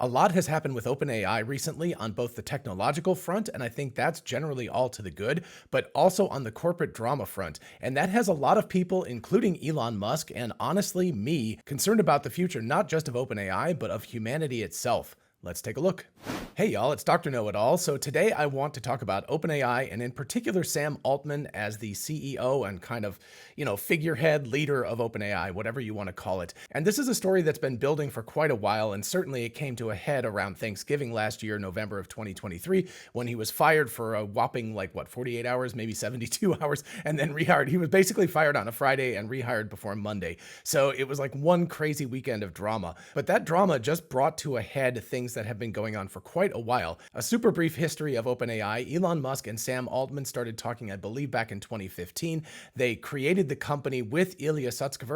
A lot has happened with OpenAI recently on both the technological front, and I think that's generally all to the good, but also on the corporate drama front. And that has a lot of people, including Elon Musk, and honestly me, concerned about the future not just of OpenAI, but of humanity itself. Let's take a look. Hey y'all, it's Dr. Know-It-All. So today I want to talk about OpenAI and in particular Sam Altman as the CEO and kind of, figurehead leader of OpenAI, whatever you want to call it. And this is a story that's been building for quite a while, and certainly it came to a head around Thanksgiving last year, November of 2023, when he was fired for a whopping 48 hours, maybe 72 hours, and then rehired. He was basically fired on a Friday and rehired before Monday. So it was like one crazy weekend of drama. But that drama just brought to a head things that have been going on for quite a while. A super brief history of OpenAI. Elon Musk and Sam Altman started talking, I believe, back in 2015. They created the company with Ilya,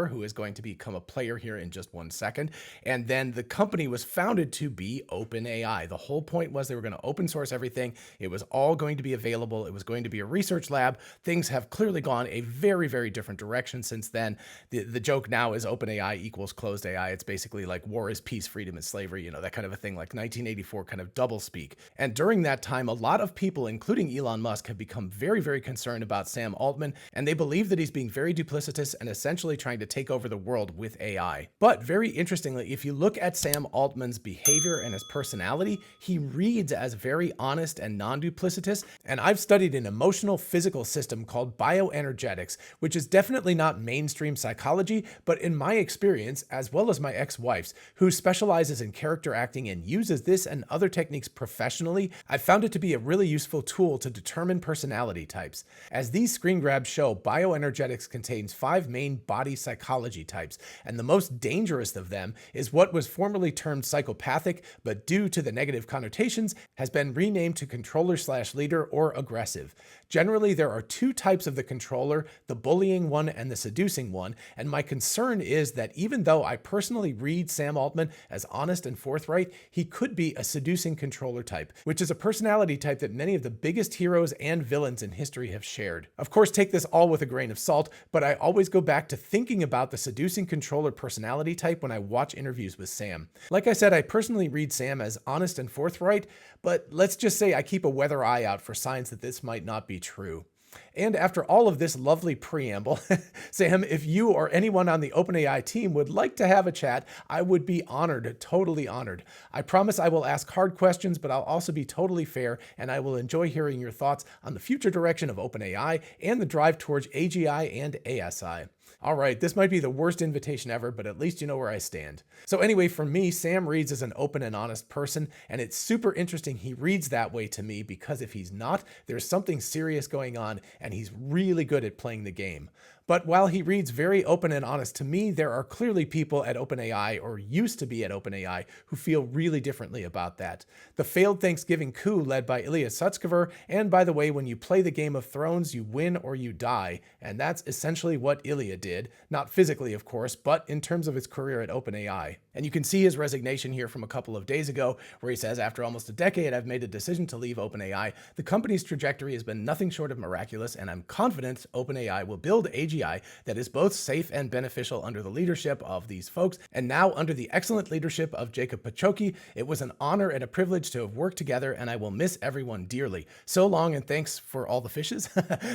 who is going to become a player here in just 1 second. And then the company was founded to be OpenAI. The whole point was they were going to open source everything. It was all going to be available. It was going to be a research lab. Things have clearly gone a very, very different direction since then. The joke now is OpenAI equals closed AI. It's basically like war is peace, freedom is slavery, that kind of a thing, like 1984 kind of double speak. And during that time, a lot of people, including Elon Musk, have become very, very concerned about Sam Altman, and they believe that he's being very duplicitous and essentially trying to take over the world with AI. But very interestingly, if you look at Sam Altman's behavior and his personality, he reads as very honest and non-duplicitous. And I've studied an emotional physical system called bioenergetics, which is definitely not mainstream psychology, but in my experience, as well as my ex-wife's, who specializes in character acting and uses this and other techniques professionally, I found it to be a really useful tool to determine personality types. As these screen grabs show, bioenergetics contains 5 main body psychology types, and the most dangerous of them is what was formerly termed psychopathic, but due to the negative connotations, has been renamed to controller/leader or aggressive. Generally, there are 2 types of the controller, the bullying one and the seducing one, and my concern is that even though I personally read Sam Altman as honest and forthright, he could be a seducing controller type, which is a personality type that many of the biggest heroes and villains in history have shared. Of course, take this all with a grain of salt, but I always go back to thinking about the seducing controller personality type when I watch interviews with Sam. Like I said, I personally read Sam as honest and forthright, but let's just say I keep a weather eye out for signs that this might not be true. And after all of this lovely preamble, Sam, if you or anyone on the OpenAI team would like to have a chat, I would be honored, totally honored. I promise I will ask hard questions, but I'll also be totally fair, and I will enjoy hearing your thoughts on the future direction of OpenAI and the drive towards AGI and ASI. All right, this might be the worst invitation ever, but at least you know where I stand. So anyway, for me, Sam reads as an open and honest person, and it's super interesting he reads that way to me because if he's not, there's something serious going on, and he's really good at playing the game. But while he reads very open and honest to me, there are clearly people at OpenAI, or used to be at OpenAI, who feel really differently about that. The failed Thanksgiving coup led by Ilya, and by the way, when you play the Game of Thrones, you win or you die, and that's essentially what Ilya did. Not physically, of course, but in terms of his career at OpenAI. And you can see his resignation here from a couple of days ago, where he says, after almost a decade, I've made a decision to leave OpenAI. The company's trajectory has been nothing short of miraculous, and I'm confident OpenAI will build AGI that is both safe and beneficial under the leadership of these folks, and now under the excellent leadership of Jacob Pachoki. It was an honor and a privilege to have worked together, and I will miss everyone dearly. So long, and thanks for all the fishes.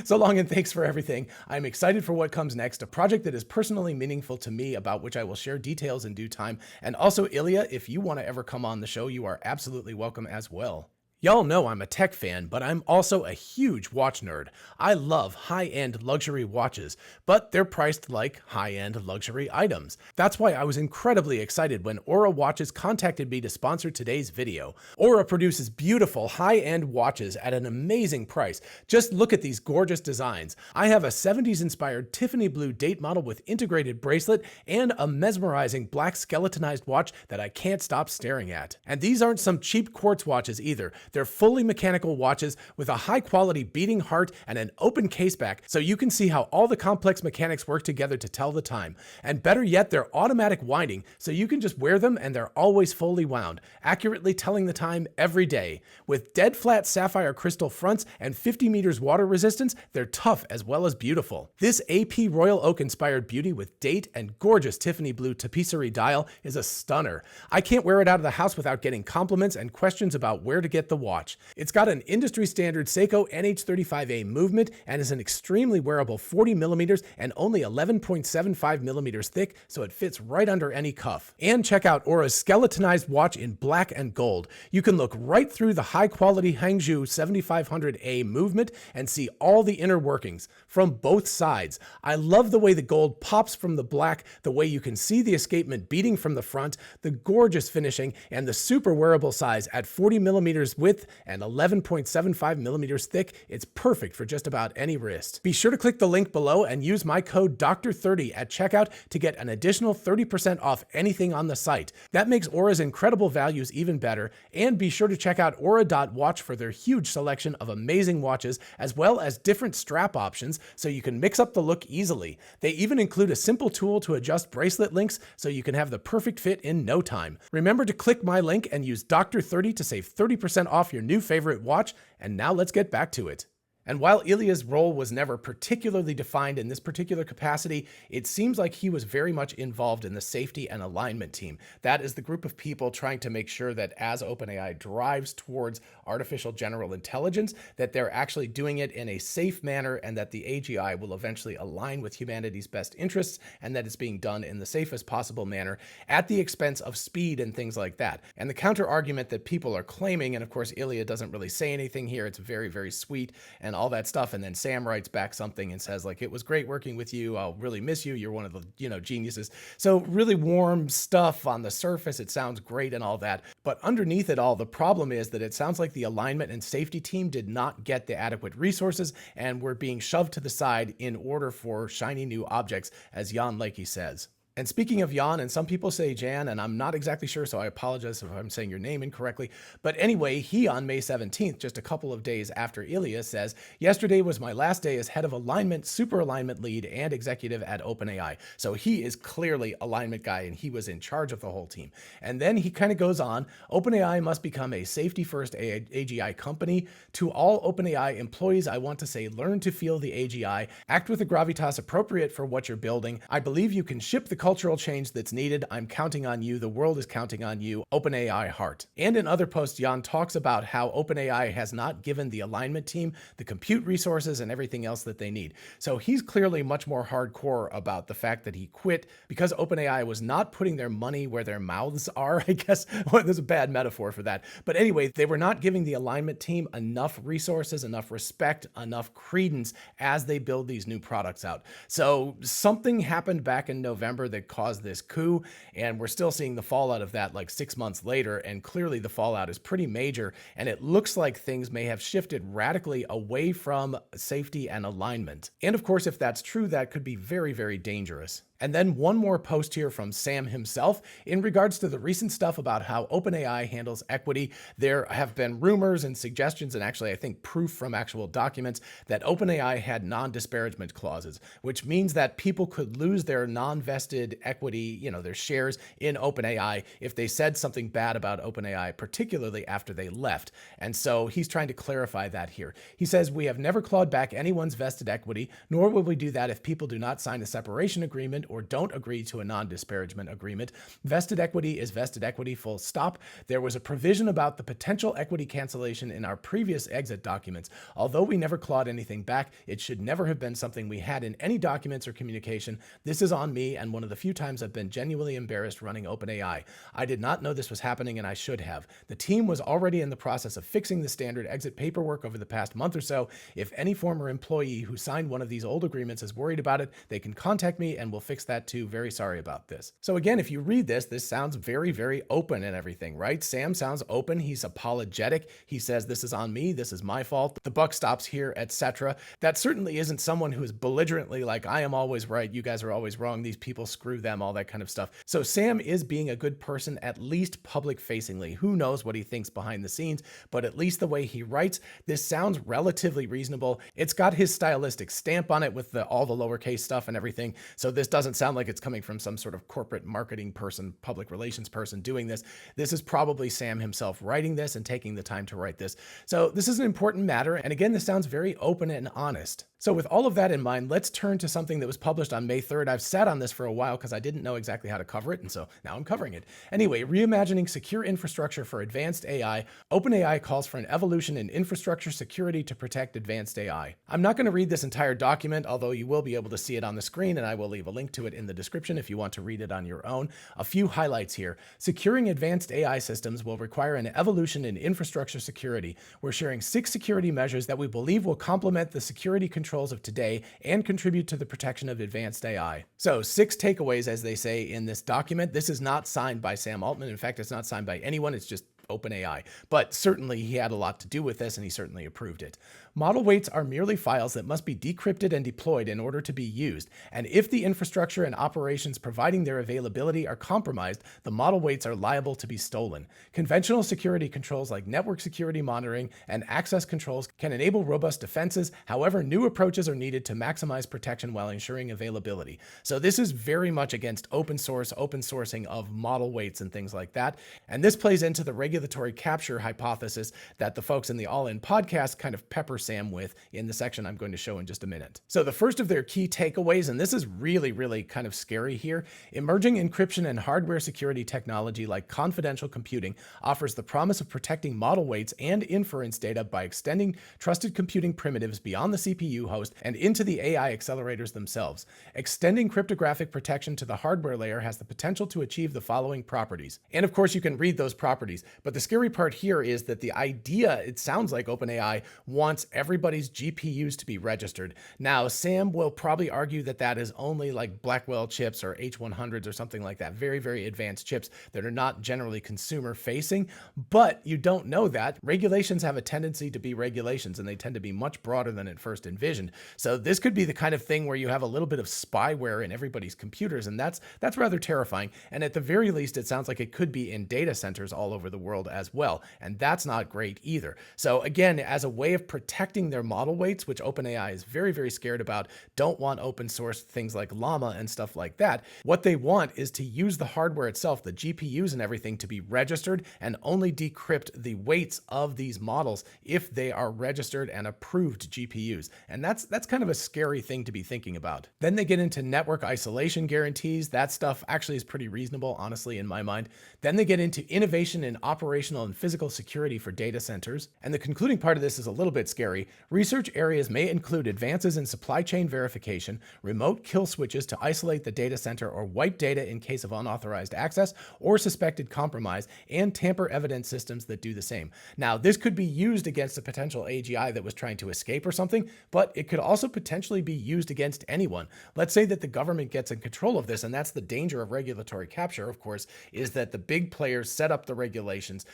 So long, and thanks for everything. I'm excited for what comes next, a project that is personally meaningful to me, about which I will share details in due time. And also, Ilya, if you want to ever come on the show, you are absolutely welcome as well. Y'all know I'm a tech fan, but I'm also a huge watch nerd. I love high-end luxury watches, but they're priced like high-end luxury items. That's why I was incredibly excited when Aura Watches contacted me to sponsor today's video. Aura produces beautiful high-end watches at an amazing price. Just look at these gorgeous designs. I have a 70s-inspired Tiffany blue date model with integrated bracelet and a mesmerizing black skeletonized watch that I can't stop staring at. And these aren't some cheap quartz watches either. They're fully mechanical watches with a high-quality beating heart and an open caseback, so you can see how all the complex mechanics work together to tell the time. And better yet, they're automatic winding, so you can just wear them and they're always fully wound, accurately telling the time every day. With dead flat sapphire crystal fronts and 50 meters water resistance, they're tough as well as beautiful. This AP Royal Oak inspired beauty with date and gorgeous Tiffany blue tapisserie dial is a stunner. I can't wear it out of the house without getting compliments and questions about where to get the watch. It's got an industry standard Seiko NH35A movement and is an extremely wearable 40 millimeters and only 11.75 millimeters thick, so it fits right under any cuff. And check out Aura's skeletonized watch in black and gold. You can look right through the high quality Hangzhou 7500A movement and see all the inner workings from both sides. I love the way the gold pops from the black, the way you can see the escapement beating from the front, the gorgeous finishing, and the super wearable size at 40 millimeters width and 11.75 millimeters thick. It's perfect for just about any wrist. Be sure to click the link below and use my code Dr30 at checkout to get an additional 30% off anything on the site. That makes Aura's incredible values even better, and be sure to check out Aura.watch for their huge selection of amazing watches, as well as different strap options so you can mix up the look easily. They even include a simple tool to adjust bracelet links so you can have the perfect fit in no time. Remember to click my link and use Dr30 to save 30% off your new favorite watch, and now let's get back to it. And while Ilya's role was never particularly defined in this particular capacity, it seems like he was very much involved in the safety and alignment team. That is the group of people trying to make sure that as OpenAI drives towards artificial general intelligence, that they're actually doing it in a safe manner and that the AGI will eventually align with humanity's best interests and that it's being done in the safest possible manner at the expense of speed and things like that. And the counter argument that people are claiming, and of course Ilya doesn't really say anything here, it's very, very sweet and all that stuff, and then Sam writes back something and says like, it was great working with you, I'll really miss you, you're one of the geniuses. So really warm stuff on the surface, it sounds great and all that, but underneath it all, the problem is that it sounds like the alignment and safety team did not get the adequate resources and were being shoved to the side in order for shiny new objects, as Jan Leike says. And speaking of Jan, and some people say Jan, and I'm not exactly sure, so I apologize if I'm saying your name incorrectly. But anyway, he on May 17th, just a couple of days after Ilya, says, yesterday was my last day as head of alignment, super alignment lead, and executive at OpenAI. So he is clearly alignment guy, and he was in charge of the whole team. And then he kind of goes on, OpenAI must become a safety-first AGI company. To all OpenAI employees, I want to say, learn to feel the AGI, act with the gravitas appropriate for what you're building. I believe you can ship the cultural change that's needed. I'm counting on you. The world is counting on you. OpenAI heart. And in other posts, Jan talks about how OpenAI has not given the alignment team the compute resources and everything else that they need. So he's clearly much more hardcore about the fact that he quit because OpenAI was not putting their money where their mouths are, I guess. Well, there's a bad metaphor for that. But anyway, they were not giving the alignment team enough resources, enough respect, enough credence as they build these new products out. So something happened back in November that caused this coup, and we're still seeing the fallout of that like 6 months later, and clearly the fallout is pretty major, and it looks like things may have shifted radically away from safety and alignment. And of course, if that's true, that could be very, very dangerous. And then one more post here from Sam himself in regards to the recent stuff about how OpenAI handles equity. There have been rumors and suggestions, and actually I think proof from actual documents, that OpenAI had non-disparagement clauses, which means that people could lose their non-vested equity, their shares in OpenAI if they said something bad about OpenAI, particularly after they left. And so he's trying to clarify that here. He says, we have never clawed back anyone's vested equity, nor will we do that if people do not sign a separation agreement or don't agree to a non-disparagement agreement. Vested equity is vested equity, full stop. There was a provision about the potential equity cancellation in our previous exit documents. Although we never clawed anything back, it should never have been something we had in any documents or communication. This is on me and one of the few times I've been genuinely embarrassed running OpenAI. I did not know this was happening and I should have. The team was already in the process of fixing the standard exit paperwork over the past month or so. If any former employee who signed one of these old agreements is worried about it, they can contact me and we'll fix fix that too. Very sorry about this. So again, if you read this, this sounds very, very open and everything, right? Sam sounds open. He's apologetic. He says, this is on me. This is my fault. The buck stops here, etc. That certainly isn't someone who is belligerently like, I am always right. You guys are always wrong. These people, screw them, all that kind of stuff. So Sam is being a good person, at least public facingly. Who knows what he thinks behind the scenes, but at least the way he writes, this sounds relatively reasonable. It's got his stylistic stamp on it with all the lowercase stuff and everything. So this doesn't sound like it's coming from some sort of corporate marketing person, public relations person doing this. This is probably Sam himself writing this and taking the time to write this. So this is an important matter. And again, this sounds very open and honest. So with all of that in mind, let's turn to something that was published on May 3rd. I've sat on this for a while because I didn't know exactly how to cover it, and so now I'm covering it. Anyway, reimagining secure infrastructure for advanced AI. OpenAI calls for an evolution in infrastructure security to protect advanced AI. I'm not going to read this entire document, although you will be able to see it on the screen, and I will leave a link to it in the description if you want to read it on your own. A few highlights here. Securing advanced AI systems will require an evolution in infrastructure security. We're sharing 6 security measures that we believe will complement the security controls of today and contribute to the protection of advanced AI. So 6 takeaways, as they say in this document. This is not signed by Sam Altman. In fact, it's not signed by anyone. It's just OpenAI, but certainly he had a lot to do with this and he certainly approved it. Model weights are merely files that must be decrypted and deployed in order to be used, and if the infrastructure and operations providing their availability are compromised, the model weights are liable to be stolen. Conventional security controls like network security monitoring and access controls can enable robust defenses. However, new approaches are needed to maximize protection while ensuring availability. So this is very much against open sourcing of model weights and things like that. And this plays into the regulatory capture hypothesis that the folks in the All In podcast kind of pepper Sam with in the section I'm going to show in just a minute. So the first of their key takeaways, and this is really, really kind of scary here, emerging encryption and hardware security technology like confidential computing offers the promise of protecting model weights and inference data by extending trusted computing primitives beyond the CPU host and into the AI accelerators themselves. Extending cryptographic protection to the hardware layer has the potential to achieve the following properties. And of course, you can read those properties, but the scary part here is that the idea, it sounds like OpenAI wants everybody's GPUs to be registered. Now, Sam will probably argue that that is only like Blackwell chips or H100s or something like that, very, very advanced chips that are not generally consumer facing, but you don't know that. Regulations have a tendency to be regulations, and they tend to be much broader than at first envisioned. So this could be the kind of thing where you have a little bit of spyware in everybody's computers, and that's rather terrifying. And at the very least, it sounds like it could be in data centers all over the world as well, and that's not great either. So again, as a way of protecting their model weights, which OpenAI is very, very scared about, don't want open source things like Llama and stuff like that. What they want is to use the hardware itself, the GPUs and everything, to be registered and only decrypt the weights of these models if they are registered and approved GPUs. And that's kind of a scary thing to be thinking about. Then they get into network isolation guarantees. That stuff actually is pretty reasonable, honestly, in my mind. Then they get into innovation in operational and physical security for data centers. And the concluding part of this is a little bit scary. Research areas may include advances in supply chain verification, remote kill switches to isolate the data center or wipe data in case of unauthorized access or suspected compromise, and tamper evidence systems that do the same. Now, this could be used against a potential AGI that was trying to escape or something, but it could also potentially be used against anyone. Let's say that the government gets in control of this, and that's the danger of regulatory capture, of course, is that the big players set up the regulations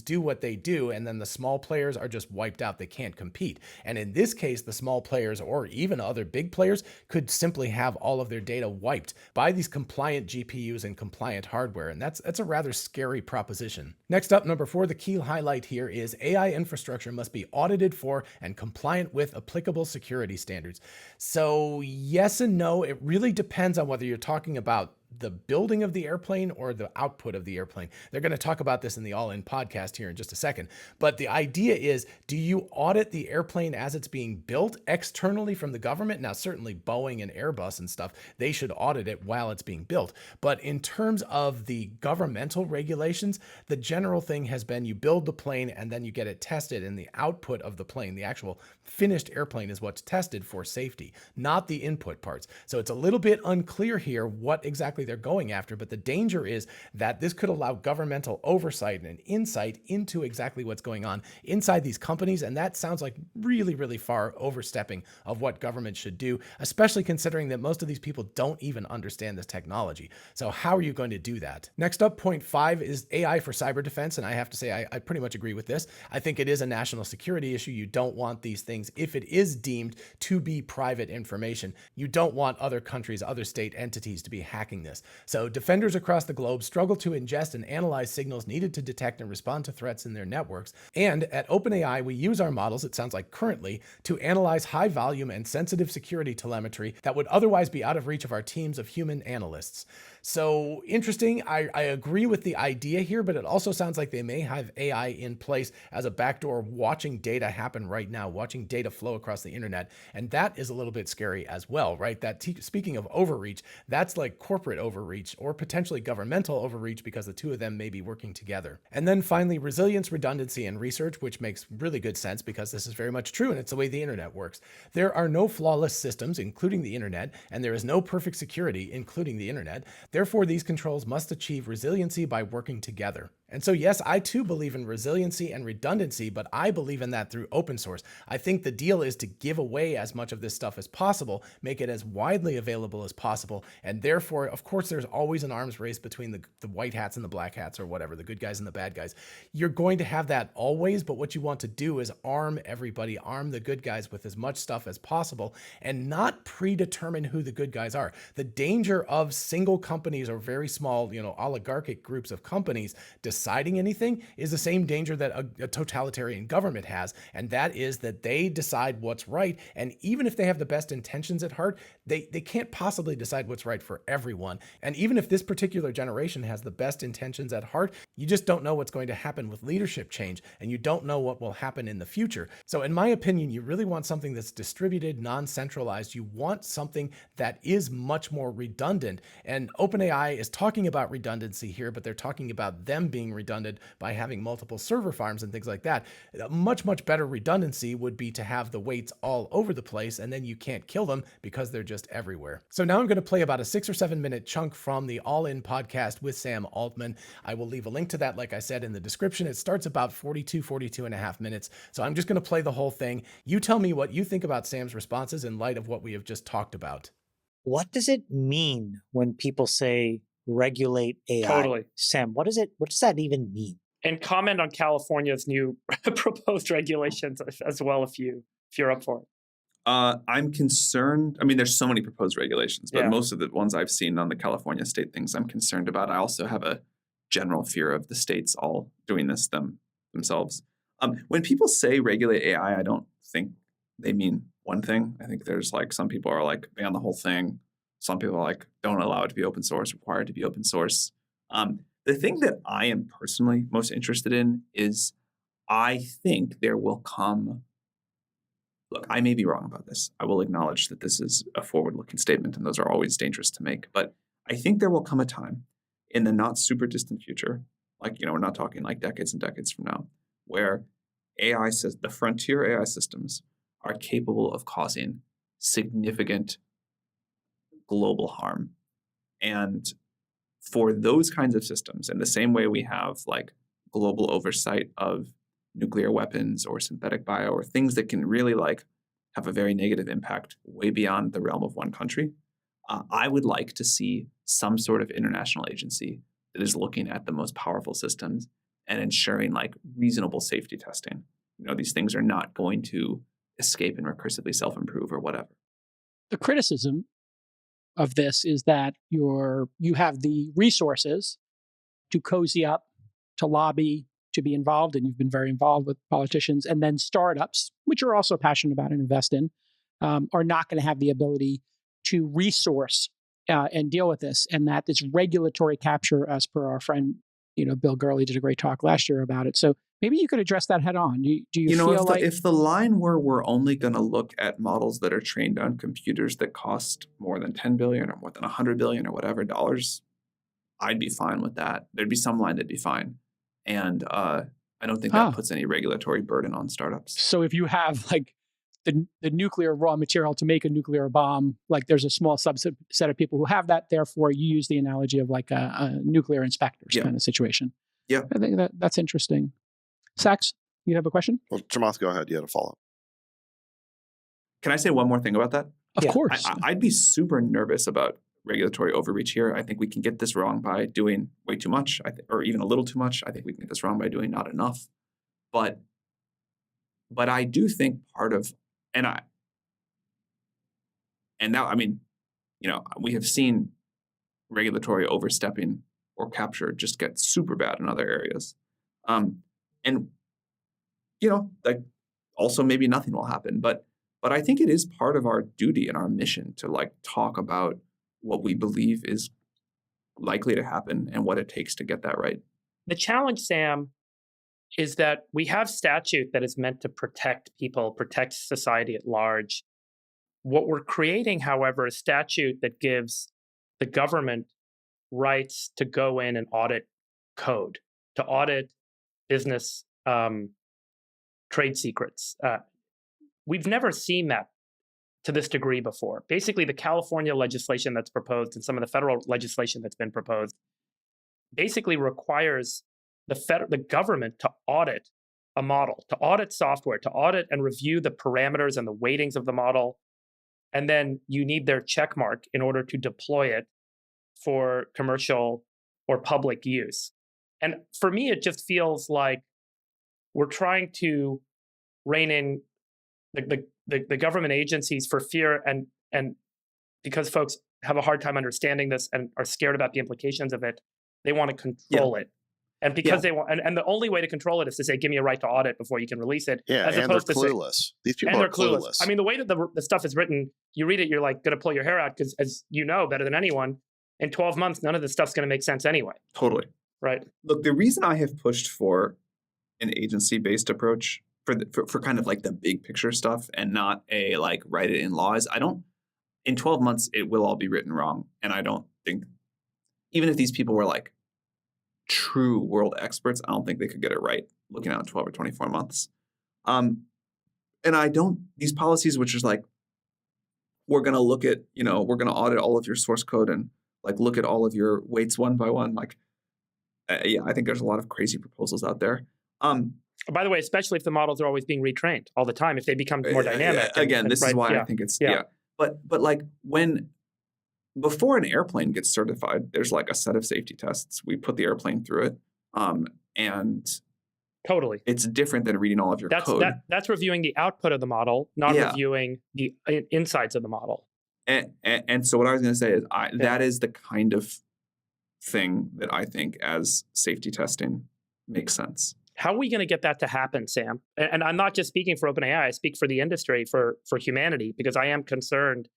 do what they do, and then the small players are just wiped out. They can't compete. And in this case, the small players or even other big players could simply have all of their data wiped by these compliant GPUs and compliant hardware. And that's a rather scary proposition. Next up, number 4, the key highlight here is AI infrastructure must be audited for and compliant with applicable security standards. So yes and no, it really depends on whether you're talking about the building of the airplane or the output of the airplane. They're going to talk about this in the All In podcast here in just a second. But the idea is, do you audit the airplane as it's being built externally from the government? Now, certainly Boeing and Airbus and stuff, they should audit it while it's being built. But in terms of the governmental regulations, the general thing has been you build the plane and then you get it tested, and the output of the plane, the actual finished airplane, is what's tested for safety, not the input parts. So it's a little bit unclear here what exactly exactly they're going after. But the danger is that this could allow governmental oversight and insight into exactly what's going on inside these companies. And that sounds like really, really far overstepping of what government should do, especially considering that most of these people don't even understand this technology. So how are you going to do that? Next up, point 5 is AI for cyber defense. And I have to say, I pretty much agree with this. I think it is a national security issue. You don't want these things, if it is deemed to be private information, you don't want other countries, other state entities to be hacking this. So defenders across the globe struggle to ingest and analyze signals needed to detect and respond to threats in their networks. And at OpenAI, we use our models, it sounds like currently, to analyze high volume and sensitive security telemetry that would otherwise be out of reach of our teams of human analysts. So interesting. I agree with the idea here, but it also sounds like they may have AI in place as a backdoor watching data happen right now, watching data flow across the internet. And that is a little bit scary as well, right? Speaking of overreach, that's like corporate overreach or potentially governmental overreach because the two of them may be working together. And then finally, resilience, redundancy, and research, which makes really good sense because this is very much true and it's the way the internet works. There are no flawless systems, including the internet, and there is no perfect security, including the internet. Therefore, these controls must achieve resiliency by working together. And so, yes, I too believe in resiliency and redundancy, but I believe in that through open source. I think the deal is to give away as much of this stuff as possible, make it as widely available as possible. And therefore, of course, there's always an arms race between the white hats and the black hats or whatever, the good guys and the bad guys. You're going to have that always, but what you want to do is arm everybody, arm the good guys with as much stuff as possible and not predetermine who the good guys are. The danger of single companies or very small, oligarchic groups of companies deciding anything is the same danger that a totalitarian government has. And that is that they decide what's right. And even if they have the best intentions at heart, they can't possibly decide what's right for everyone. And even if this particular generation has the best intentions at heart, you just don't know what's going to happen with leadership change. And you don't know what will happen in the future. So in my opinion, you really want something that's distributed, non-centralized. You want something that is much more redundant. And OpenAI is talking about redundancy here, but they're talking about them being redundant by having multiple server farms and things like that. A much, much better redundancy would be to have the weights all over the place, and then you can't kill them because they're just everywhere. So now I'm going to play about a 6 or 7 minute chunk from the All In podcast with Sam Altman. I will leave a link to that, like I said, in the description. It starts about 42 and a half minutes. So I'm just going to play the whole thing. You tell me what you think about Sam's responses in light of what we have just talked about. What does it mean when people say regulate AI? Totally. Sam, what does that even mean? And comment on California's new proposed regulations as well if you're up for it. I'm concerned. I mean, there's so many proposed regulations, but Yeah. most of the ones I've seen on the California state things I'm concerned about. I also have a general fear of the states all doing this themselves. When people say regulate AI, I don't think they mean one thing. I think there's some people are like ban the whole thing. Some people are like don't allow it to be open source, require it to be open source. The thing that I am personally most interested in is I think there will come. Look, I may be wrong about this. I will acknowledge that this is a forward-looking statement, and those are always dangerous to make. But I think there will come a time in the not super distant future, we're not talking like decades and decades from now, where AI says the frontier AI systems are capable of causing significant global harm. And for those kinds of systems, in the same way we have global oversight of nuclear weapons or synthetic bio or things that can really have a very negative impact way beyond the realm of one country, I would like to see some sort of international agency that is looking at the most powerful systems and ensuring reasonable safety testing. These things are not going to escape and recursively self-improve or whatever. The criticism of this is that you have the resources to cozy up, to lobby, to be involved, and you've been very involved with politicians, and then startups, which you're also passionate about and invest in, are not going to have the ability to resource and deal with this, and that this regulatory capture, as per our friend, Bill Gurley did a great talk last year about it. So maybe you could address that head on. Do you feel if the line were we're only going to look at models that are trained on computers that cost more than 10 billion or more than 100 billion or whatever dollars, I'd be fine with that. There'd be some line that'd be fine. And I don't think that puts any regulatory burden on startups. So if you have the nuclear raw material to make a nuclear bomb. Like there's a small subset of people who have that. Therefore, you use the analogy of like a nuclear inspectors kind of situation. Yeah. I think that's interesting. Sax, you have a question? Well, Chamath, go ahead. You had a follow-up. Can I say one more thing about that? Of course. I'd be super nervous about regulatory overreach here. I think we can get this wrong by doing way too much, or even a little too much. I think we can get this wrong by doing not enough. But I do think part of, and now, I mean, we have seen regulatory overstepping or capture just get super bad in other areas. And, like also maybe nothing will happen, but I think it is part of our duty and our mission to like talk about what we believe is likely to happen and what it takes to get that right. The challenge, Sam, is that we have statute that is meant to protect people, protect society at large. What we're creating, however, is statute that gives the government rights to go in and audit code, to audit business trade secrets. We've never seen that to this degree before. Basically, the California legislation that's proposed and some of the federal legislation that's been proposed basically requires the government to audit a model, to audit software, to audit and review the parameters and the weightings of the model. And then you need their check mark in order to deploy it for commercial or public use. And for me, it just feels like we're trying to rein in the government agencies for fear and because folks have a hard time understanding this and are scared about the implications of it, they want to control it. And because they want, and the only way to control it is to say, give me a right to audit before you can release it. Yeah, as and opposed they're to clueless. These people are clueless. I mean, the way that the stuff is written, you read it, you're like going to pull your hair out because, as you know better than anyone, in 12 months, none of this stuff's going to make sense anyway. Totally. Right. Look, the reason I have pushed for an agency-based approach for kind of like the big picture stuff and not a like write it in law is in 12 months, it will all be written wrong. And I don't think, even if these people were like true world experts, I don't think they could get it right looking out 12 or 24 months. And these policies, which is like, we're going to look at, we're going to audit all of your source code and like look at all of your weights one by one. Like, I think there's a lot of crazy proposals out there. By the way, especially if the models are always being retrained all the time, if they become more dynamic. This is why I think it's, But like before an airplane gets certified, there's like a set of safety tests. We put the airplane through it. And totally, it's different than reading all of your code. That's reviewing the output of the model, not reviewing the insides of the model. And so what I was going to say is that is the kind of thing that I think as safety testing makes sense. How are we going to get that to happen, Sam? And I'm not just speaking for OpenAI, I speak for the industry, for humanity, because I am concerned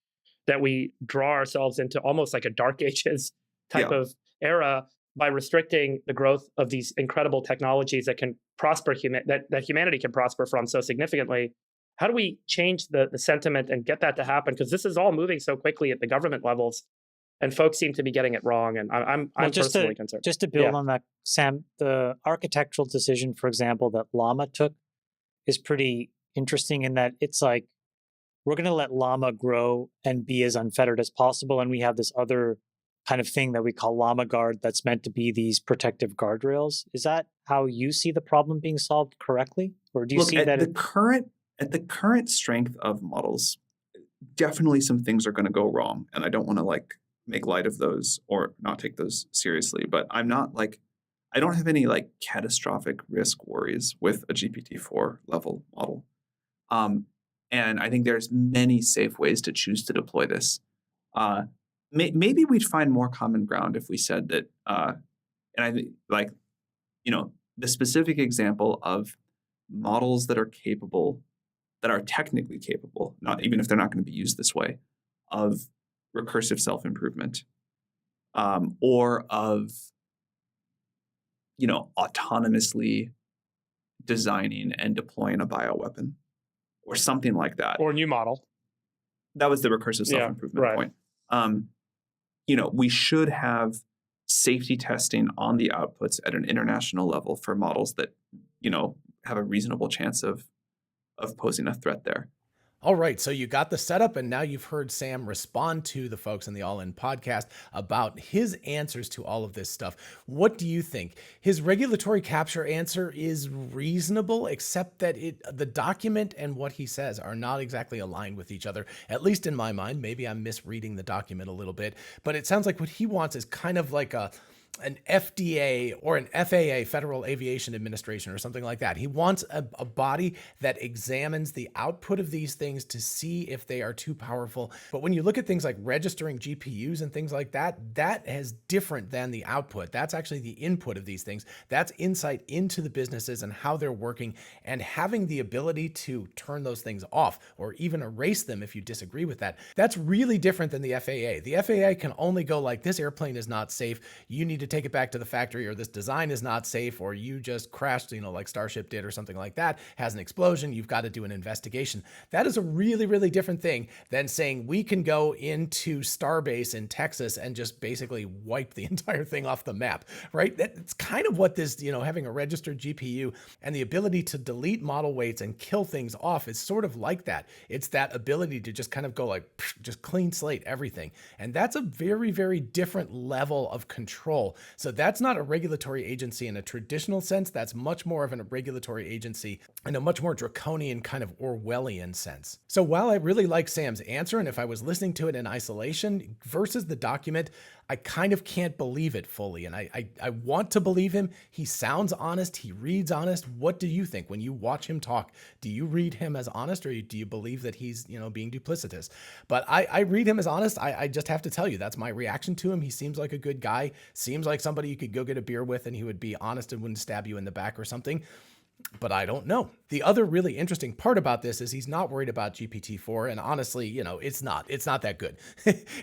that we draw ourselves into almost like a dark ages type of era by restricting the growth of these incredible technologies that can prosper, that humanity can prosper from so significantly. How do we change the sentiment and get that to happen? Because this is all moving so quickly at the government levels, and folks seem to be getting it wrong. And I'm personally concerned. Just to build on that, Sam, the architectural decision, for example, that Llama took is pretty interesting in that it's like, we're going to let Llama grow and be as unfettered as possible. And we have this other kind of thing that we call Llama Guard that's meant to be these protective guardrails. Is that how you see the problem being solved correctly? Or do you see that at the current strength of models, definitely some things are going to go wrong. And I don't want to like make light of those or not take those seriously, but I don't have any like catastrophic risk worries with a GPT-4 level model. And I think there's many safe ways to choose to deploy this. Maybe we'd find more common ground if we said that, and I think like, the specific example of models that are capable, that are technically capable, not even if they're not going to be used this way, of recursive self-improvement, or of, autonomously designing and deploying a bioweapon or something like that. Or a new model. That was the recursive self-improvement point. We should have safety testing on the outputs at an international level for models that, have a reasonable chance of posing a threat there. All right, so you got the setup, and now you've heard Sam respond to the folks in the All In podcast about his answers to all of this stuff. What do you think? His regulatory capture answer is reasonable, except that the document and what he says are not exactly aligned with each other, at least in my mind. Maybe I'm misreading the document a little bit, but it sounds like what he wants is kind of like an FDA or an FAA, Federal Aviation Administration, or something like that. He wants a body that examines the output of these things to see if they are too powerful. But when you look at things like registering GPUs and things like that, that is different than the output. That's actually the input of these things. That's insight into the businesses and how they're working, and having the ability to turn those things off or even erase them if you disagree with that. That's really different than the FAA. The FAA can only go like, this airplane is not safe. You need to take it back to the factory, or this design is not safe, or you just crashed, like Starship did or something like that, has an explosion. You've got to do an investigation. That is a really, really different thing than saying we can go into Starbase in Texas and just basically wipe the entire thing off the map, right? That's kind of what this, having a registered GPU and the ability to delete model weights and kill things off is sort of like that. It's that ability to just kind of go like, just clean slate everything. And that's a very, very different level of control. So that's not a regulatory agency in a traditional sense. That's much more of a regulatory agency in a much more draconian kind of Orwellian sense. So while I really like Sam's answer, and if I was listening to it in isolation versus the document, I kind of can't believe it fully. And I want to believe him. He sounds honest. He reads honest. What do you think when you watch him talk? Do you read him as honest, or do you believe that he's, being duplicitous? But I read him as honest. I just have to tell you, that's my reaction to him. He seems like a good guy. Seems like somebody you could go get a beer with and he would be honest and wouldn't stab you in the back or something. But I don't know. The other really interesting part about this is he's not worried about GPT-4. And honestly, it's not that good.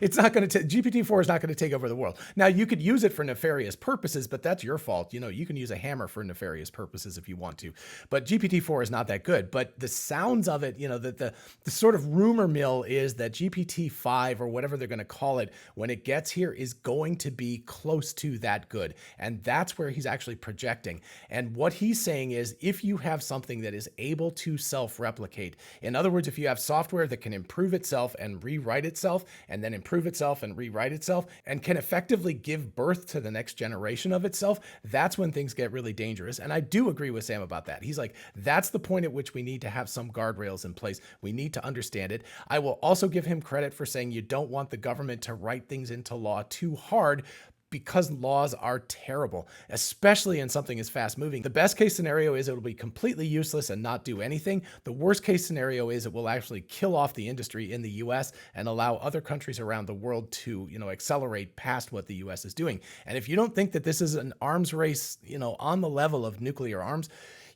It's not going to, GPT-4 is not going to take over the world. Now, you could use it for nefarious purposes, but that's your fault. You can use a hammer for nefarious purposes if you want to. But GPT-4 is not that good. But the sounds of it, the sort of rumor mill is that GPT-5, or whatever they're going to call it, when it gets here, is going to be close to that good. And that's where he's actually projecting. And what he's saying is, if you have something that is able to self-replicate, in other words, if you have software that can improve itself and rewrite itself, and then improve itself and rewrite itself, and can effectively give birth to the next generation of itself, that's when things get really dangerous. And I do agree with Sam about that. He's like, that's the point at which we need to have some guardrails in place. We need to understand it. I will also give him credit for saying you don't want the government to write things into law too hard, because laws are terrible, especially in something as fast moving. The best case scenario is it'll be completely useless and not do anything. The worst case scenario is it will actually kill off the industry in the US and allow other countries around the world to, accelerate past what the US is doing. And if you don't think that this is an arms race, on the level of nuclear arms,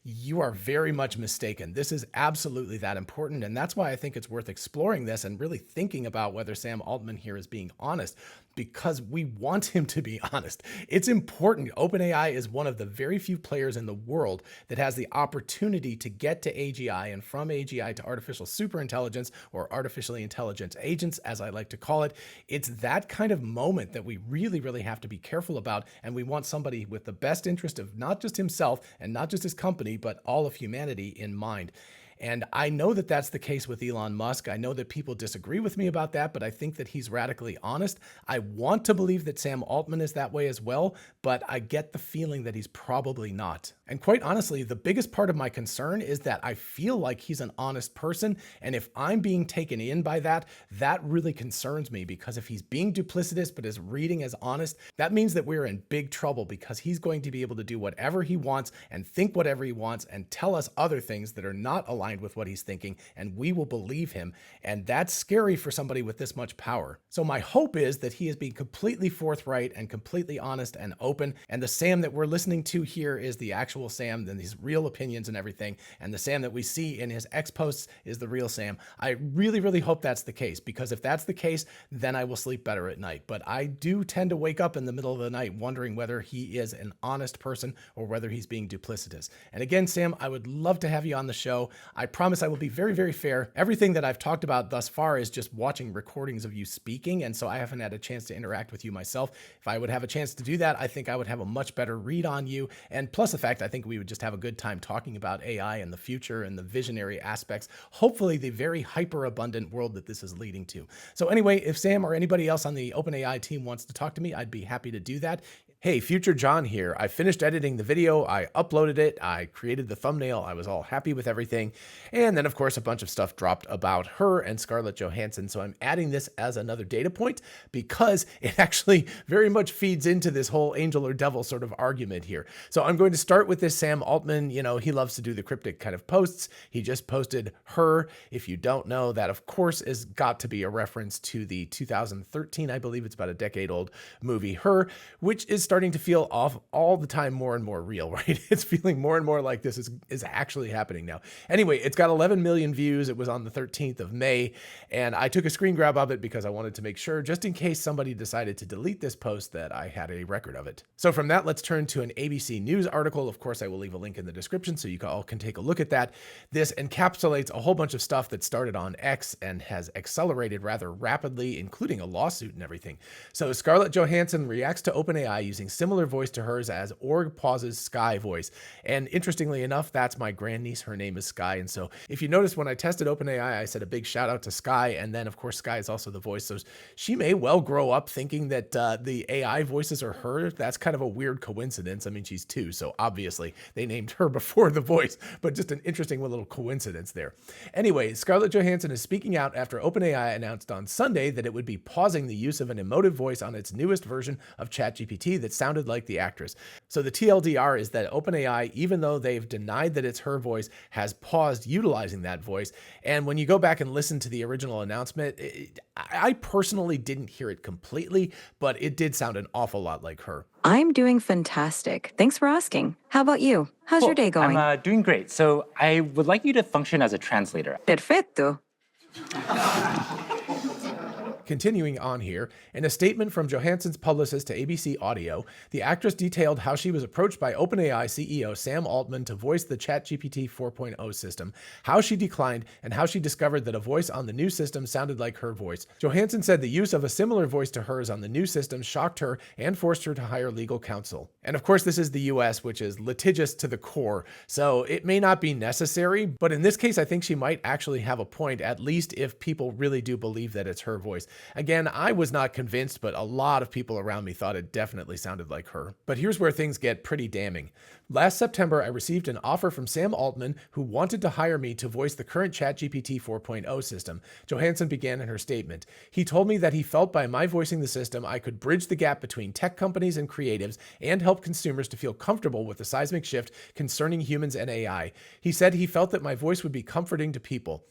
you are very much mistaken. This is absolutely that important. And that's why I think it's worth exploring this and really thinking about whether Sam Altman here is being honest, because we want him to be honest. It's important. OpenAI is one of the very few players in the world that has the opportunity to get to AGI, and from AGI to artificial superintelligence, or artificially intelligent agents, as I like to call it. It's that kind of moment that we really, really have to be careful about. And we want somebody with the best interest of not just himself and not just his company, but all of humanity in mind. And I know that that's the case with Elon Musk. I know that people disagree with me about that, but I think that he's radically honest. I want to believe that Sam Altman is that way as well, but I get the feeling that he's probably not. And quite honestly, the biggest part of my concern is that I feel like he's an honest person. And if I'm being taken in by that, that really concerns me, because if he's being duplicitous but is reading as honest, that means that we're in big trouble, because he's going to be able to do whatever he wants and think whatever he wants and tell us other things that are not aligned with what he's thinking, and we will believe him. And that's scary for somebody with this much power. So my hope is that he is being completely forthright and completely honest and open. And the Sam that we're listening to here is the actual Sam, and his real opinions and everything. And the Sam that we see in his X posts is the real Sam. I really, really hope that's the case, because if that's the case, then I will sleep better at night. But I do tend to wake up in the middle of the night wondering whether he is an honest person or whether he's being duplicitous. And again, Sam, I would love to have you on the show. I promise I will be very, very fair. Everything that I've talked about thus far is just watching recordings of you speaking, and so I haven't had a chance to interact with you myself. If I would have a chance to do that, I think I would have a much better read on you. And plus the fact I think we would just have a good time talking about AI and the future and the visionary aspects, hopefully the very hyper-abundant world that this is leading to. So anyway, if Sam or anybody else on the OpenAI team wants to talk to me, I'd be happy to do that. Hey, Future John here. I finished editing the video, I uploaded it, I created the thumbnail, I was all happy with everything. And then of course a bunch of stuff dropped about her and Scarlett Johansson. So I'm adding this as another data point because it actually very much feeds into this whole angel or devil sort of argument here. So I'm going to start with this Sam Altman. You know, he loves to do the cryptic kind of posts. He just posted Her. If you don't know, that of course is got to be a reference to the 2013, I believe it's about a decade old movie Her, which is starting to feel off all the time more and more real, right? It's feeling more and more like this is actually happening now. Anyway, it's got 11 million views. It was on the 13th of May, and I took a screen grab of it because I wanted to make sure, just in case somebody decided to delete this post, that I had a record of it. So from that, let's turn to an ABC News article. Of course, I will leave a link in the description so you all can take a look at that. This encapsulates a whole bunch of stuff that started on X and has accelerated rather rapidly, including a lawsuit and everything. So Scarlett Johansson reacts to OpenAI using similar voice to hers as Org pauses Sky voice. And interestingly enough, that's my grandniece. Her name is Sky. And so if you notice, when I tested OpenAI, I said a big shout out to Sky. And then of course, Sky is also the voice. So she may well grow up thinking that the AI voices are her. That's kind of a weird coincidence. I mean, she's 2, so obviously they named her before the voice, but just an interesting little coincidence there. Anyway, Scarlett Johansson is speaking out after OpenAI announced on Sunday that it would be pausing the use of an emotive voice on its newest version of ChatGPT that sounded like the actress. So the TLDR is that OpenAI, even though they've denied that it's her voice, has paused utilizing that voice. And when you go back and listen to the original announcement, I personally didn't hear it completely, but it did sound an awful lot like her. I'm doing fantastic. Thanks for asking. How about you? How's your day going? I'm doing great. So I would like you to function as a translator. Perfecto. Continuing on here, in a statement from Johansson's publicist to ABC Audio, the actress detailed how she was approached by OpenAI CEO Sam Altman to voice the ChatGPT 4.0 system, how she declined, and how she discovered that a voice on the new system sounded like her voice. Johansson said the use of a similar voice to hers on the new system shocked her and forced her to hire legal counsel. And of course, this is the US, which is litigious to the core, so it may not be necessary, but in this case, I think she might actually have a point, at least if people really do believe that it's her voice. Again, I was not convinced, but a lot of people around me thought it definitely sounded like her. But here's where things get pretty damning. Last September, I received an offer from Sam Altman, who wanted to hire me to voice the current ChatGPT 4.0 system. Johansson began in her statement. He told me that he felt by my voicing the system, I could bridge the gap between tech companies and creatives and help consumers to feel comfortable with the seismic shift concerning humans and AI. He said he felt that my voice would be comforting to people.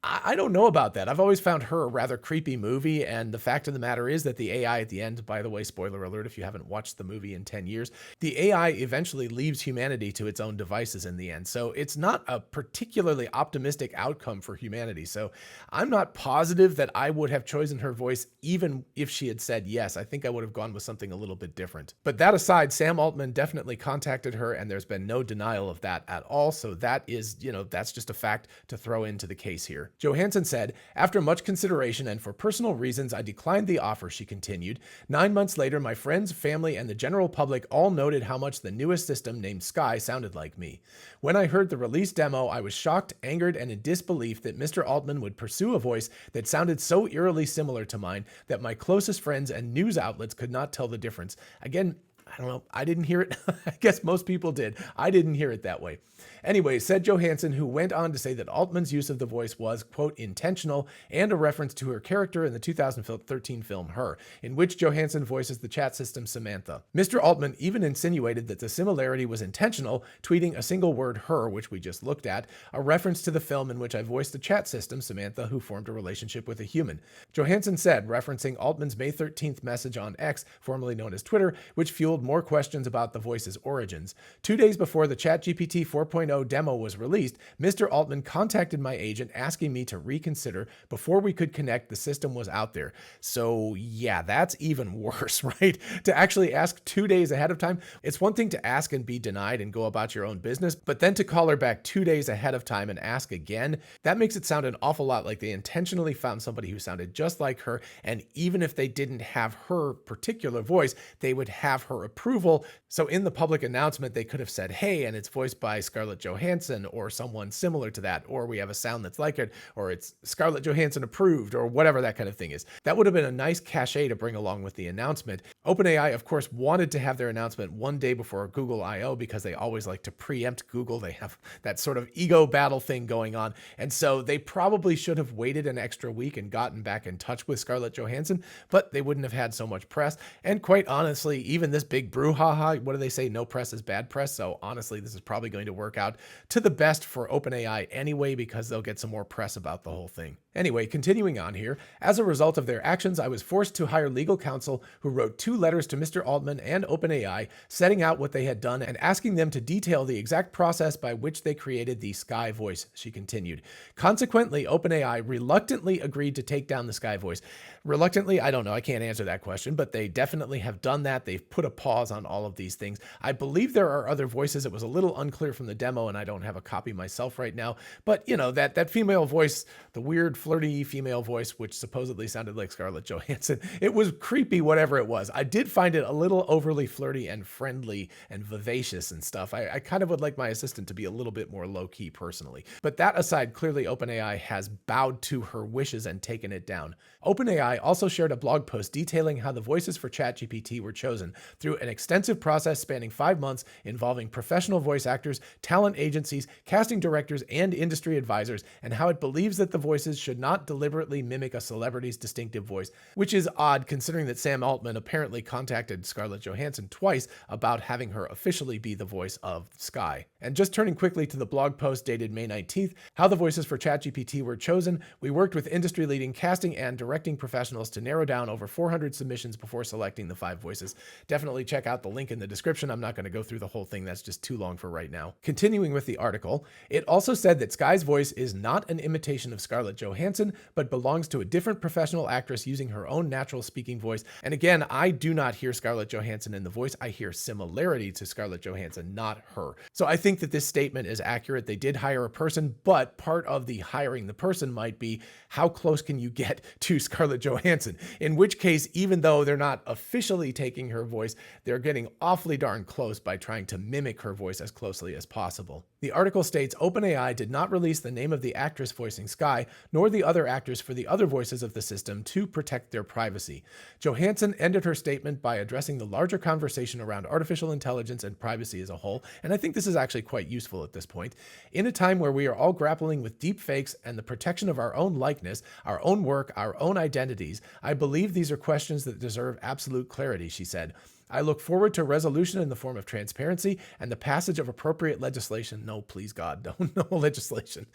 I don't know about that. I've always found her a rather creepy movie, and the fact of the matter is that the AI at the end, by the way, spoiler alert if you haven't watched the movie in 10 years, the AI eventually leaves humanity to its own devices in the end. So it's not a particularly optimistic outcome for humanity. So I'm not positive that I would have chosen her voice even if she had said yes. I think I would have gone with something a little bit different. But that aside, Sam Altman definitely contacted her, and there's been no denial of that at all. So that is, that's just a fact to throw into the case here. Johansson said, after much consideration and for personal reasons, I declined the offer, she continued. 9 months later, my friends, family, and the general public all noted how much the newest system named Sky sounded like me. When I heard the release demo, I was shocked, angered, and in disbelief that Mr. Altman would pursue a voice that sounded so eerily similar to mine that my closest friends and news outlets could not tell the difference. Again, I don't know. I didn't hear it. I guess most people did. I didn't hear it that way. Anyway, said Johansson, who went on to say that Altman's use of the voice was, quote, intentional and a reference to her character in the 2013 film Her, in which Johansson voices the chat system Samantha. Mr. Altman even insinuated that the similarity was intentional, tweeting a single word her, which we just looked at, a reference to the film in which I voiced the chat system Samantha, who formed a relationship with a human. Johansson said, referencing Altman's May 13th message on X, formerly known as Twitter, which fueled more questions about the voice's origins. 2 days before the ChatGPT 4.0 demo was released, Mr. Altman contacted my agent asking me to reconsider before we could connect. The system was out there. So yeah, that's even worse, right? To actually ask 2 days ahead of time. It's one thing to ask and be denied and go about your own business, but then to call her back 2 days ahead of time and ask again, that makes it sound an awful lot like they intentionally found somebody who sounded just like her, and even if they didn't have her particular voice, they would have her approval. So in the public announcement, they could have said, hey, and it's voiced by Scarlett Johansson or someone similar to that, or we have a sound that's like it, or it's Scarlett Johansson approved, or whatever that kind of thing is. That would have been a nice cachet to bring along with the announcement. OpenAI, of course, wanted to have their announcement one day before Google I/O because they always like to preempt Google. They have that sort of ego battle thing going on. And so they probably should have waited an extra week and gotten back in touch with Scarlett Johansson, but they wouldn't have had so much press. And quite honestly, even this big brouhaha, what do they say? No press is bad press. So honestly, this is probably going to work out to the best for OpenAI anyway, because they'll get some more press about the whole thing. Anyway, continuing on here, as a result of their actions, I was forced to hire legal counsel who wrote 2 letters to Mr. Altman and OpenAI, setting out what they had done and asking them to detail the exact process by which they created the Sky Voice, she continued. Consequently, OpenAI reluctantly agreed to take down the Sky Voice. Reluctantly, I don't know, I can't answer that question, but they definitely have done that. They've put a pause on all of these things. I believe there are other voices. It was a little unclear from the demo, and I don't have a copy myself right now, but you know, that female voice, the weird flirty female voice, which supposedly sounded like Scarlett Johansson, it was creepy, whatever it was. I did find it a little overly flirty and friendly and vivacious and stuff. I kind of would like my assistant to be a little bit more low-key personally. But that aside, clearly OpenAI has bowed to her wishes and taken it down. OpenAI also shared a blog post detailing how the voices for ChatGPT were chosen through an extensive process spanning 5 months involving professional voice actors, talent agencies, casting directors, and industry advisors, and how it believes that the voices should not deliberately mimic a celebrity's distinctive voice, which is odd considering that Sam Altman apparently contacted Scarlett Johansson twice about having her officially be the voice of Sky. And just turning quickly to the blog post dated May 19th, how the voices for ChatGPT were chosen, we worked with industry-leading casting and directing professionals to narrow down over 400 submissions before selecting the 5 voices. Definitely check out the link in the description. I'm not going to go through the whole thing. That's just too long for right now. Continuing with the article, it also said that Sky's voice is not an imitation of Scarlett Johansson, but belongs to a different professional actress using her own natural speaking voice. And again, I do not hear Scarlett Johansson in the voice. I hear similarity to Scarlett Johansson, not her. So I think that this statement is accurate. They did hire a person, but part of the hiring the person might be how close can you get to Scarlett Johansson? In which case, even though they're not officially taking her voice, they're getting awfully darn close by trying to mimic her voice as closely as possible. The article states OpenAI did not release the name of the actress voicing Sky, nor the other actors for the other voices of the system to protect their privacy. Johansson ended her statement by addressing the larger conversation around artificial intelligence and privacy as a whole, and I think this is actually quite useful at this point. In a time where we are all grappling with deep fakes and the protection of our own likeness, our own work, our own identities, I believe these are questions that deserve absolute clarity, she said. I look forward to resolution in the form of transparency and the passage of appropriate legislation. No, please God, no legislation.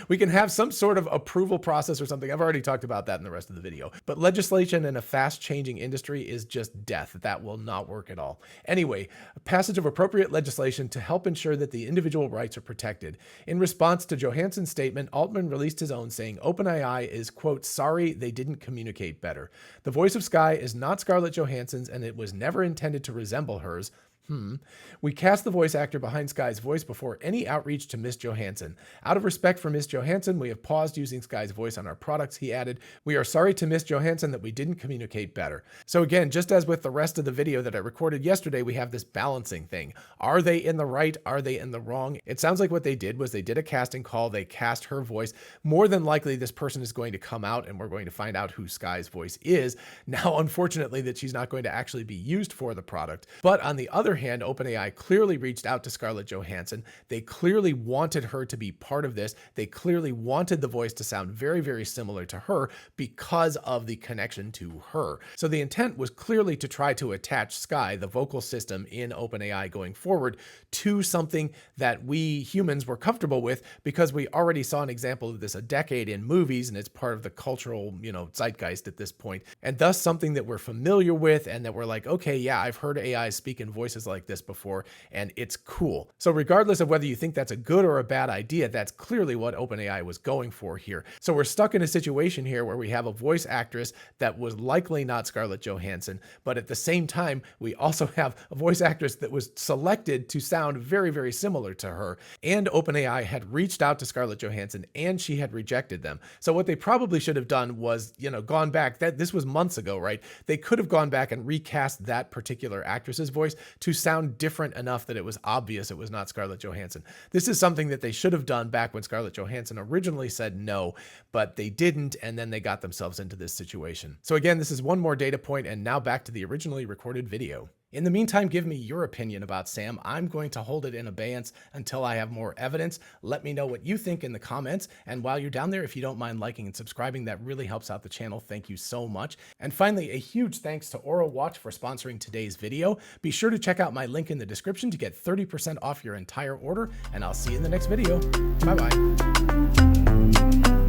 We can have some sort of approval process or something. I've already talked about that in the rest of the video. But legislation in a fast-changing industry is just death. That will not work at all. Anyway, a passage of appropriate legislation to help ensure that the individual rights are protected. In response to Johansson's statement, Altman released his own saying OpenAI is, quote, sorry they didn't communicate better. The voice of Sky is not Scarlett Johansson's and it was never intended to resemble hers. We cast the voice actor behind Sky's voice before any outreach to Miss Johansson. Out of respect for Miss Johansson, we have paused using Sky's voice on our products, he added. We are sorry to Miss Johansson that we didn't communicate better. So again, just as with the rest of the video that I recorded yesterday, we have this balancing thing. Are they in the right? Are they in the wrong? It sounds like what they did was they did a casting call. They cast her voice. More than likely, this person is going to come out and we're going to find out who Sky's voice is. Now, unfortunately, that she's not going to actually be used for the product. But on the other hand, OpenAI clearly reached out to Scarlett Johansson. They clearly wanted her to be part of this. They clearly wanted the voice to sound very, very similar to her because of the connection to her. So the intent was clearly to try to attach Sky, the vocal system in OpenAI going forward, to something that we humans were comfortable with because we already saw an example of this a decade in movies and it's part of the cultural, zeitgeist at this point. And thus something that we're familiar with and that we're like, okay, yeah, I've heard AI speak in voices things like this before, and it's cool. So regardless of whether you think that's a good or a bad idea, that's clearly what OpenAI was going for here. So we're stuck in a situation here where we have a voice actress that was likely not Scarlett Johansson, but at the same time, we also have a voice actress that was selected to sound very, very similar to her. And OpenAI had reached out to Scarlett Johansson and she had rejected them. So what they probably should have done was, gone back. This was months ago, right? They could have gone back and recast that particular actress's voice to sound different enough that it was obvious it was not Scarlett Johansson. This is something that they should have done back when Scarlett Johansson originally said no, but they didn't, and then they got themselves into this situation. So again, this is one more data point, and now back to the originally recorded video. In the meantime, give me your opinion about Sam. I'm going to hold it in abeyance until I have more evidence. Let me know what you think in the comments. And while you're down there, if you don't mind liking and subscribing, that really helps out the channel. Thank you so much. And finally, a huge thanks to Aura Watch for sponsoring today's video. Be sure to check out my link in the description to get 30% off your entire order, and I'll see you in the next video. Bye-bye.